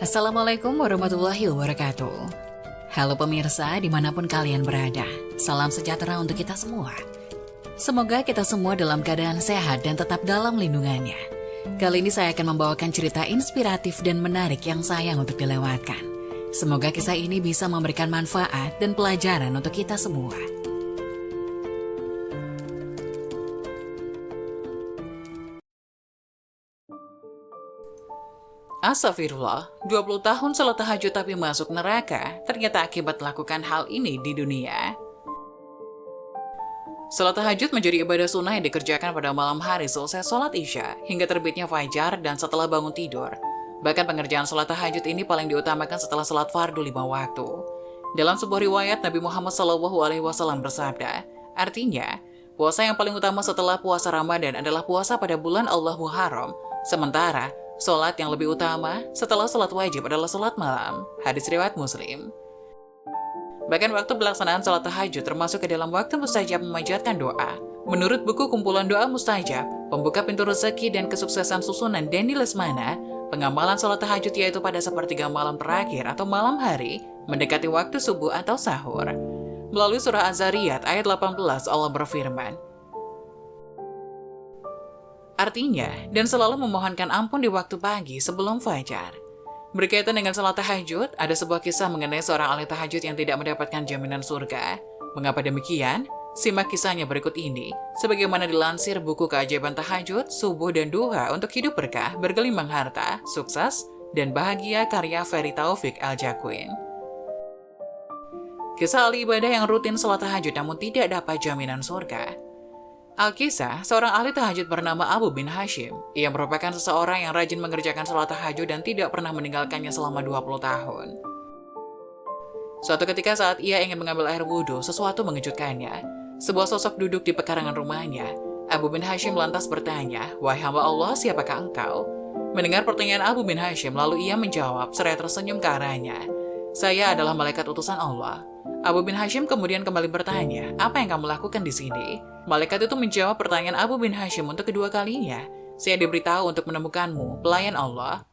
Assalamualaikum warahmatullahi wabarakatuh. Halo pemirsa dimanapun kalian berada, salam sejahtera untuk kita semua. Semoga kita semua dalam keadaan sehat dan tetap dalam lindungannya. Kali ini saya akan membawakan cerita inspiratif dan menarik yang sayang untuk dilewatkan. Semoga kisah ini bisa memberikan manfaat dan pelajaran untuk kita semua. Astagfirullah, 20 tahun sholat tahajud tapi masuk neraka, ternyata akibat melakukan hal ini di dunia. Sholat tahajud menjadi ibadah sunnah yang dikerjakan pada malam hari selesai sholat isya hingga terbitnya fajar dan setelah bangun tidur. Bahkan pengerjaan sholat tahajud ini paling diutamakan setelah sholat fardu 5 waktu. Dalam sebuah riwayat, Nabi Muhammad SAW bersabda, artinya, puasa yang paling utama setelah puasa Ramadan adalah puasa pada bulan Allah Muharram, sementara sholat yang lebih utama setelah sholat wajib adalah sholat malam. Hadis riwayat Muslim. Bahkan waktu pelaksanaan sholat tahajud termasuk ke dalam waktu mustajab memanjatkan doa. Menurut buku kumpulan doa mustajab, pembuka pintu rezeki dan kesuksesan susunan Denny Lesmana, pengamalan sholat tahajud yaitu pada sepertiga malam terakhir atau malam hari, mendekati waktu subuh atau sahur. Melalui surah Az-Zariyat ayat 18 Allah berfirman, artinya, dan selalu memohonkan ampun di waktu pagi sebelum fajar. Berkaitan dengan salat tahajud, ada sebuah kisah mengenai seorang ahli tahajud yang tidak mendapatkan jaminan surga. Mengapa demikian? Simak kisahnya berikut ini, sebagaimana dilansir buku Keajaiban Tahajud, Subuh dan Duha untuk Hidup Berkah, Bergelimang Harta, Sukses, dan Bahagia karya Ferry Taufik Al-Jaquin. Kisah ahli ibadah yang rutin salat tahajud namun tidak dapat jaminan surga. Alkisah, seorang ahli tahajud bernama Abu bin Hashim. Ia merupakan seseorang yang rajin mengerjakan sholat tahajud dan tidak pernah meninggalkannya selama 20 tahun. Suatu ketika saat ia ingin mengambil air wudhu, sesuatu mengejutkannya. Sebuah sosok duduk di pekarangan rumahnya. Abu bin Hashim lantas bertanya, "Wahai hamba Allah, siapakah engkau?" Mendengar pertanyaan Abu bin Hashim, lalu ia menjawab seraya tersenyum ke arahnya, "Saya adalah malaikat utusan Allah." Abu bin Hashim kemudian kembali bertanya, "Apa yang kamu lakukan di sini?" Malaikat itu menjawab pertanyaan Abu bin Hashim untuk kedua kalinya. "Saya diberitahu untuk menemukanmu, pelayan Allah."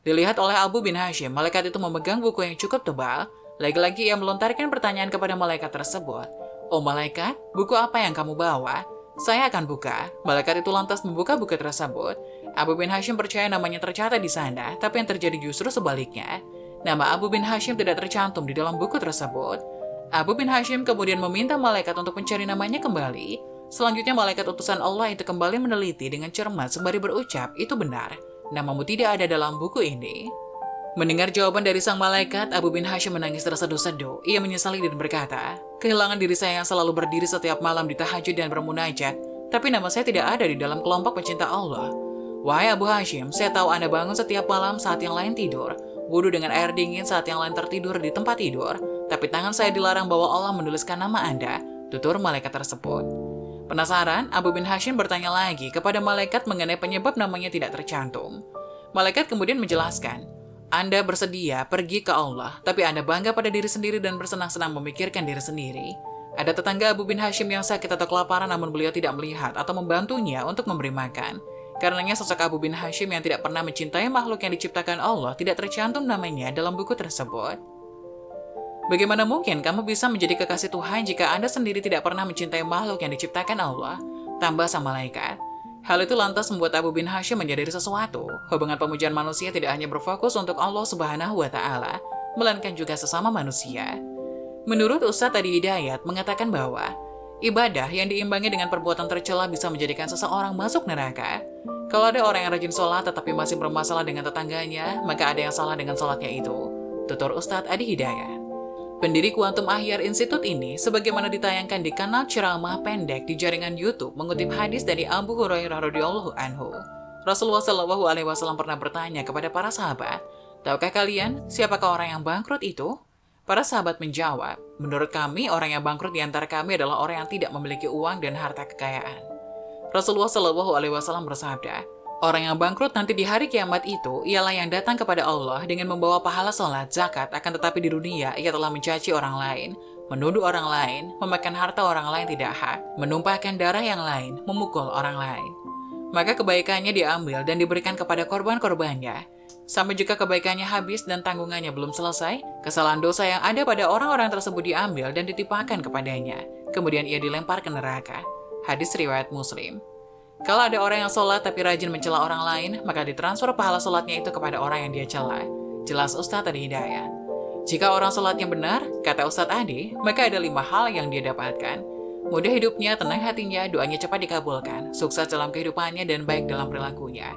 Dilihat oleh Abu bin Hashim, malaikat itu memegang buku yang cukup tebal. Lagi-lagi ia melontarkan pertanyaan kepada malaikat tersebut. "Oh malaikat, buku apa yang kamu bawa?" "Saya akan buka." Malaikat itu lantas membuka buku tersebut. Abu bin Hashim percaya namanya tercatat di sana, tapi yang terjadi justru sebaliknya. Nama Abu bin Hashim tidak tercantum di dalam buku tersebut. Abu bin Hashim kemudian meminta malaikat untuk mencari namanya kembali. Selanjutnya malaikat utusan Allah itu kembali meneliti dengan cermat sembari berucap, "Itu benar, namamu tidak ada dalam buku ini." Mendengar jawaban dari sang malaikat, Abu bin Hashim menangis terseduh-seduh. Ia menyesali dan berkata, "Kehilangan diri saya yang selalu berdiri setiap malam di tahajud dan bermunajat, tapi nama saya tidak ada di dalam kelompok pencinta Allah." "Wahai Abu Hashim, saya tahu Anda bangun setiap malam saat yang lain tidur, wudhu dengan air dingin saat yang lain tertidur di tempat tidur, tapi tangan saya dilarang bahwa Allah menuliskan nama Anda," tutur malaikat tersebut. Penasaran, Abu bin Hashim bertanya lagi kepada malaikat mengenai penyebab namanya tidak tercantum. Malaikat kemudian menjelaskan, "Anda bersedia pergi ke Allah, tapi Anda bangga pada diri sendiri dan bersenang-senang memikirkan diri sendiri." Ada tetangga Abu bin Hashim yang sakit atau kelaparan namun beliau tidak melihat atau membantunya untuk memberi makan. Karenanya sosok Abu bin Hashim yang tidak pernah mencintai makhluk yang diciptakan Allah tidak tercantum namanya dalam buku tersebut. Bagaimana mungkin kamu bisa menjadi kekasih Tuhan jika Anda sendiri tidak pernah mencintai makhluk yang diciptakan Allah? Tambah sang malaikat. Hal itu lantas membuat Abu bin Hashim menyadari sesuatu. Hubungan pemujaan manusia tidak hanya berfokus untuk Allah Subhanahu wa Ta'ala, melainkan juga sesama manusia. Menurut Ustadz Adi Hidayat mengatakan bahwa ibadah yang diimbangi dengan perbuatan tercela bisa menjadikan seseorang masuk neraka. Kalau ada orang yang rajin sholat tetapi masih bermasalah dengan tetangganya, maka ada yang salah dengan sholatnya itu, tutur Ustadz Adi Hidayat. Pendiri Quantum Ahyar Institute ini, sebagaimana ditayangkan di kanal ceramah pendek di jaringan YouTube, mengutip hadis dari Abu Hurairah radhiyallahu anhu. Rasulullah Shallallahu alaihi wasallam pernah bertanya kepada para sahabat, "Tahukah kalian siapakah orang yang bangkrut itu?" Para sahabat menjawab, "Menurut kami, orang yang bangkrut di antara kami adalah orang yang tidak memiliki uang dan harta kekayaan." Rasulullah Shallallahu alaihi wasallam bersabda, "Orang yang bangkrut nanti di hari kiamat itu ialah yang datang kepada Allah dengan membawa pahala sholat, zakat, akan tetapi di dunia ia telah mencaci orang lain, menuduh orang lain, memakan harta orang lain tidak hak, menumpahkan darah yang lain, memukul orang lain. Maka kebaikannya diambil dan diberikan kepada korban-korbannya. Sampai jika kebaikannya habis dan tanggungannya belum selesai, kesalahan dosa yang ada pada orang-orang tersebut diambil dan ditimpakan kepadanya. Kemudian ia dilempar ke neraka. Hadis riwayat Muslim. Kalau ada orang yang sholat tapi rajin mencela orang lain, maka ditransfer pahala sholatnya itu kepada orang yang dia cela. Jelas Ustadz Adi Hidayat. Jika orang sholatnya benar, kata Ustadz Adi, maka ada 5 hal yang dia dapatkan. Mudah hidupnya, tenang hatinya, doanya cepat dikabulkan, sukses dalam kehidupannya, dan baik dalam perilakunya.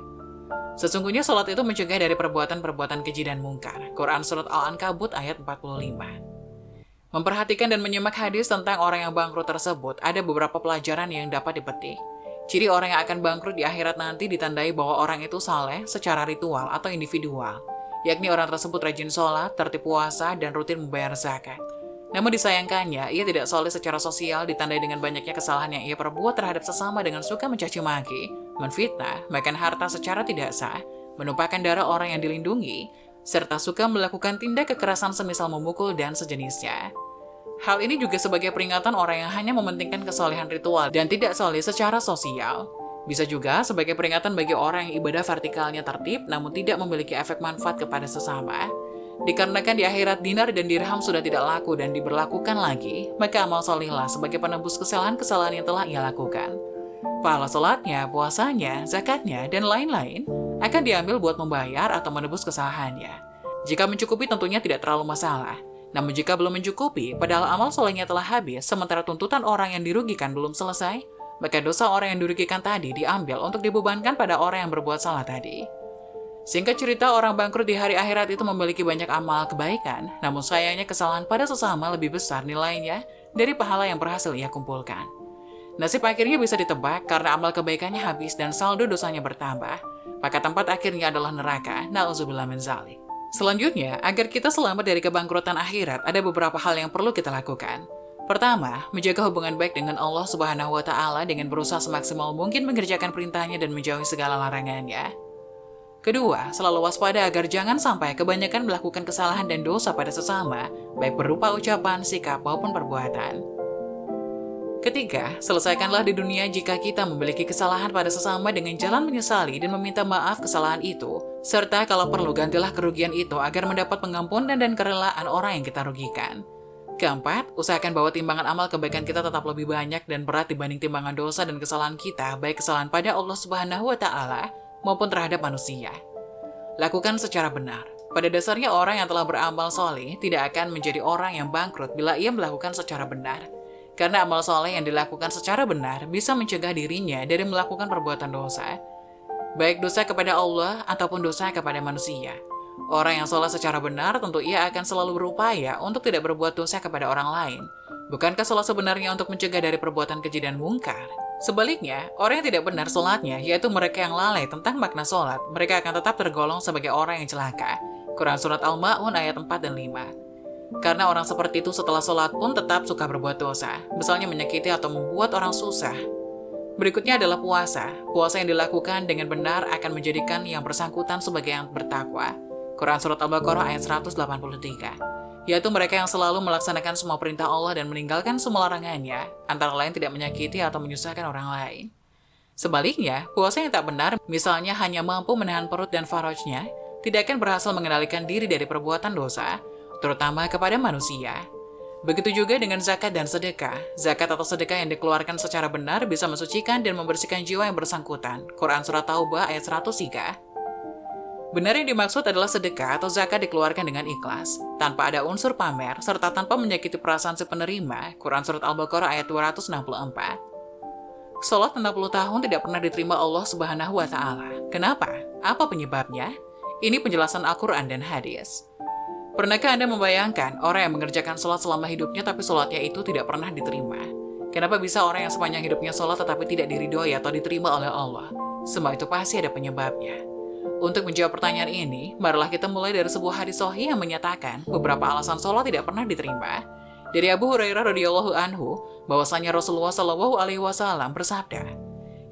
Sesungguhnya sholat itu mencegah dari perbuatan-perbuatan keji dan mungkar. Quran Surat Al-Ankabut ayat 45. Memperhatikan dan menyimak hadis tentang orang yang bangkrut tersebut, ada beberapa pelajaran yang dapat dipetik. Ciri orang yang akan bangkrut di akhirat nanti ditandai bahwa orang itu saleh secara ritual atau individual, yakni orang tersebut rajin sholat, tertib puasa, dan rutin membayar zakat. Namun disayangkannya, ia tidak soleh secara sosial, ditandai dengan banyaknya kesalahan yang ia perbuat terhadap sesama dengan suka mencaci maki, menfitnah, makan harta secara tidak sah, menumpahkan darah orang yang dilindungi, serta suka melakukan tindak kekerasan semisal memukul dan sejenisnya. Hal ini juga sebagai peringatan orang yang hanya mementingkan kesolehan ritual dan tidak soleh secara sosial. Bisa juga sebagai peringatan bagi orang yang ibadah vertikalnya tertib namun tidak memiliki efek manfaat kepada sesama. Dikarenakan di akhirat dinar dan dirham sudah tidak laku dan diberlakukan lagi, maka amal solihlah sebagai penebus kesalahan-kesalahan yang telah ia lakukan. Pahala sholatnya, puasanya, zakatnya, dan lain-lain akan diambil buat membayar atau menebus kesalahannya. Jika mencukupi tentunya tidak terlalu masalah. Namun jika belum mencukupi, padahal amal solehnya telah habis, sementara tuntutan orang yang dirugikan belum selesai, maka dosa orang yang dirugikan tadi diambil untuk dibebankan pada orang yang berbuat salah tadi. Singkat cerita, orang bangkrut di hari akhirat itu memiliki banyak amal kebaikan, namun sayangnya kesalahan pada sesama lebih besar nilainya dari pahala yang berhasil ia kumpulkan. Nasib akhirnya bisa ditebak karena amal kebaikannya habis dan saldo dosanya bertambah, maka tempat akhirnya adalah neraka. Na'udzubillah min dzalik. Selanjutnya, agar kita selamat dari kebangkrutan akhirat, ada beberapa hal yang perlu kita lakukan. Pertama, menjaga hubungan baik dengan Allah Subhanahu wa Ta'ala dengan berusaha semaksimal mungkin mengerjakan perintahnya dan menjauhi segala larangannya. Kedua, selalu waspada agar jangan sampai kebanyakan melakukan kesalahan dan dosa pada sesama, baik berupa ucapan, sikap, maupun perbuatan. Ketiga, selesaikanlah di dunia jika kita memiliki kesalahan pada sesama dengan jalan menyesali dan meminta maaf kesalahan itu, serta kalau perlu gantilah kerugian itu agar mendapat pengampunan dan kerelaan orang yang kita rugikan. Keempat, usahakan bahwa timbangan amal kebaikan kita tetap lebih banyak dan berat dibanding timbangan dosa dan kesalahan kita, baik kesalahan pada Allah Subhanahu wa Ta'ala maupun terhadap manusia. Lakukan secara benar. Pada dasarnya orang yang telah beramal soleh tidak akan menjadi orang yang bangkrut bila ia melakukan secara benar. Karena amal soleh yang dilakukan secara benar bisa mencegah dirinya dari melakukan perbuatan dosa, baik dosa kepada Allah ataupun dosa kepada manusia. Orang yang soleh secara benar tentu ia akan selalu berupaya untuk tidak berbuat dosa kepada orang lain. Bukankah sholat sebenarnya untuk mencegah dari perbuatan keji dan mungkar? Sebaliknya, orang yang tidak benar sholatnya, yaitu mereka yang lalai tentang makna sholat, mereka akan tetap tergolong sebagai orang yang celaka. Quran Surat Al-Ma'un ayat 4 dan 5. Karena orang seperti itu setelah sholat pun tetap suka berbuat dosa, misalnya menyakiti atau membuat orang susah. Berikutnya adalah puasa. Puasa yang dilakukan dengan benar akan menjadikan yang bersangkutan sebagai yang bertakwa. Quran Surat Al-Baqarah ayat 183. Yaitu mereka yang selalu melaksanakan semua perintah Allah dan meninggalkan semua larangannya, antara lain tidak menyakiti atau menyusahkan orang lain. Sebaliknya, puasa yang tak benar, misalnya hanya mampu menahan perut dan farajnya, tidak akan berhasil mengendalikan diri dari perbuatan dosa, terutama kepada manusia. Begitu juga dengan zakat dan sedekah. Zakat atau sedekah yang dikeluarkan secara benar bisa mensucikan dan membersihkan jiwa yang bersangkutan. Quran Surat Taubah ayat 103. Benar yang dimaksud adalah sedekah atau zakat dikeluarkan dengan ikhlas, tanpa ada unsur pamer, serta tanpa menyakiti perasaan si penerima. Quran Surat Al-Baqarah ayat 264. Sholat 60 tahun tidak pernah diterima Allah Subhanahu wa Ta'ala. Kenapa? Apa penyebabnya? Ini penjelasan Al-Quran dan hadis. Pernahkah Anda membayangkan orang yang mengerjakan sholat selama hidupnya tapi sholatnya itu tidak pernah diterima? Kenapa bisa orang yang sepanjang hidupnya sholat tetapi tidak diridhoi atau diterima oleh Allah? Semua itu pasti ada penyebabnya. Untuk menjawab pertanyaan ini, marilah kita mulai dari sebuah hadis sahih yang menyatakan beberapa alasan sholat tidak pernah diterima. Dari Abu Hurairah radhiyallahu anhu, bahwasanya Rasulullah shallallahu alaihi wasallam bersabda,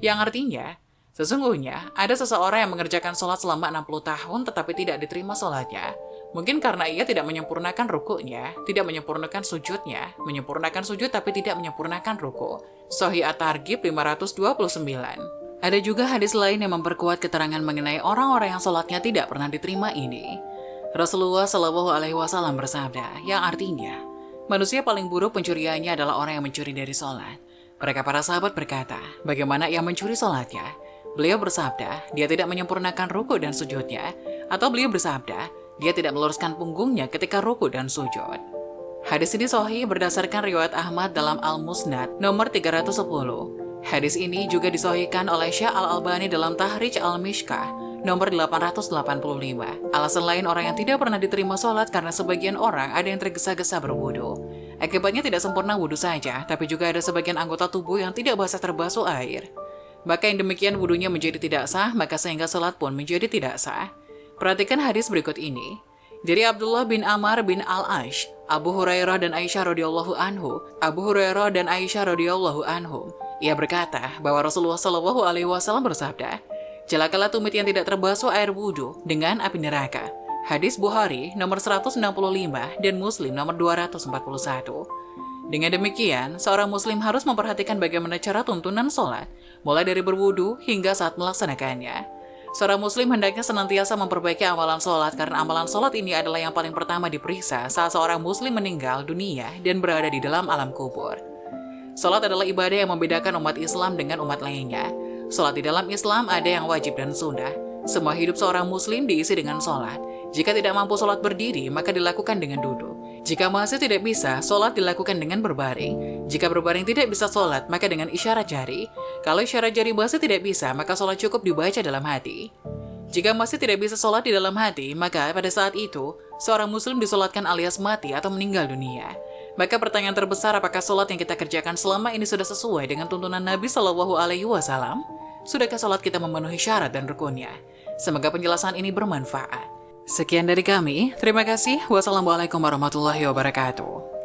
yang artinya, sesungguhnya ada seseorang yang mengerjakan sholat selama 60 tahun tetapi tidak diterima sholatnya. Mungkin karena ia tidak menyempurnakan rukuknya, tidak menyempurnakan sujudnya, menyempurnakan sujud tapi tidak menyempurnakan ruku. Sahih At-Targhib 529. Ada juga hadis lain yang memperkuat keterangan mengenai orang-orang yang sholatnya tidak pernah diterima ini. Rasulullah Shallallahu Alaihi Wasallam bersabda, yang artinya, manusia paling buruk pencuriannya adalah orang yang mencuri dari sholat. Mereka para sahabat berkata, bagaimana ia mencuri sholatnya? Beliau bersabda, dia tidak menyempurnakan ruku dan sujudnya. Atau beliau bersabda, dia tidak meluruskan punggungnya ketika ruku dan sujud. Hadis ini sahih berdasarkan riwayat Ahmad dalam Al-Musnad nomor 310. Hadis ini juga disahihkan oleh Syekh Al-Albani dalam Tahrij Al-Mishkah nomor 885. Alasan lain orang yang tidak pernah diterima sholat karena sebagian orang ada yang tergesa-gesa berwudu. Akibatnya tidak sempurna wudu saja, tapi juga ada sebagian anggota tubuh yang tidak basah terbasuh air. Maka yang demikian wudunya menjadi tidak sah, maka sehingga sholat pun menjadi tidak sah. Perhatikan hadis berikut ini. Dari Abdullah bin Amr bin Al-Ash, Abu Hurairah dan Aisyah radhiyallahu anhum. Ia berkata bahwa Rasulullah Shallallahu Alaihi Wasallam bersabda, celakalah tumit yang tidak terbasuh air wudhu dengan api neraka. Hadis Bukhari nomor 165 dan Muslim nomor 241. Dengan demikian, seorang muslim harus memperhatikan bagaimana cara tuntunan sholat, mulai dari berwudhu hingga saat melaksanakannya. Seorang muslim hendaknya senantiasa memperbaiki amalan sholat karena amalan sholat ini adalah yang paling pertama diperiksa saat seorang muslim meninggal dunia dan berada di dalam alam kubur. Sholat adalah ibadah yang membedakan umat Islam dengan umat lainnya. Sholat di dalam Islam ada yang wajib dan sunnah. Semua hidup seorang muslim diisi dengan sholat. Jika tidak mampu sholat berdiri, maka dilakukan dengan duduk. Jika masih tidak bisa, sholat dilakukan dengan berbaring. Jika berbaring tidak bisa sholat, maka dengan isyarat jari. Kalau isyarat jari masih tidak bisa, maka sholat cukup dibaca dalam hati. Jika masih tidak bisa sholat di dalam hati, maka pada saat itu, seorang muslim disolatkan alias mati atau meninggal dunia. Maka pertanyaan terbesar, apakah sholat yang kita kerjakan selama ini sudah sesuai dengan tuntunan Nabi Shallallahu Alaihi Wasallam? Sudahkah sholat kita memenuhi syarat dan rukunnya? Semoga penjelasan ini bermanfaat. Sekian dari kami, terima kasih. Wassalamualaikum warahmatullahi wabarakatuh.